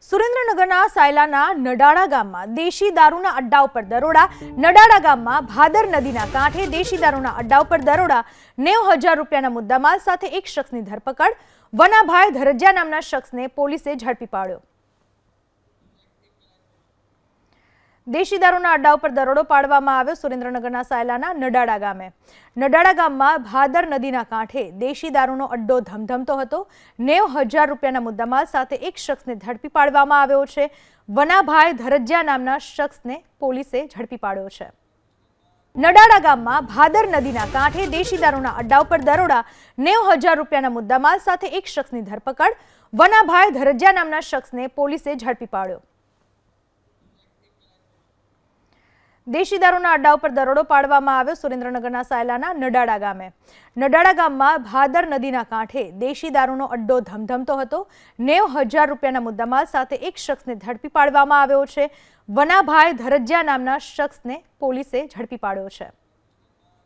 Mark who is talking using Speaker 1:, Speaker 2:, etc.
Speaker 1: સુરેન્દ્રનગરના સાયલાના નડાળા ગામમાં દેશી દારૂના અડ્ડા ઉપર દરોડા। નડાળા ગામમાં ભાદર નદીના કાંઠે દેશી દારૂના અડ્ડા ઉપર દરોડા। 90,000 રૂપિયાના મુદ્દામાલ સાથે એક શખ્સની ધરપકડ। વનાભાઈ ધરજીયા નામના શખ્સને પોલીસે ઝડપી પાડ્યો। દેશી દારૂના અડ્ડા ઉપર દરોડો પાડવામાં આવ્યો। સુરેન્દ્રનગરના સાયલાના નડાળા ગામે નડાળા ગામમાં ભાદર નદીના કાંઠે દેશી દારૂનો અડ્ડો ધમધમતો હતો। 90,000 રૂપિયાના મુદ્દામાલ સાથે એક શખ્સને ઝડપી પાડવામાં આવ્યો છે। વનાભાઈ ધરજીયા નામના શખ્સને પોલીસે ઝડપી પાડ્યો છે। નડાળા ગામમાં ભાદર નદીના કાંઠે દેશી દારૂના અડ્ડા ઉપર દરોડા। 90,000 રૂપિયાના મુદ્દામાલ સાથે એક શખ્સની ધરપકડ। વનાભાઈ ધરજીયા નામના શખ્સને પોલીસે ઝડપી પાડ્યો। દેશી દારૂના અડ્ડા ઉપર દરોડો પાડવામાં આવ્યો। સુરેન્દ્રનગરના સાયલાના નડાળા ગામે નડાળા ગામમાં ભાદર નદીના કાંઠે દેશી દારૂનો અડ્ડો ધમધમતો હતો। 90,000 રૂપિયાના મુદ્દામાલ સાથે એક શખ્સને ઝડપી પાડવામાં આવ્યો છે। વનાભાઈ ધરજીયા નામના શખ્સને પોલીસે ઝડપી પાડ્યો છે।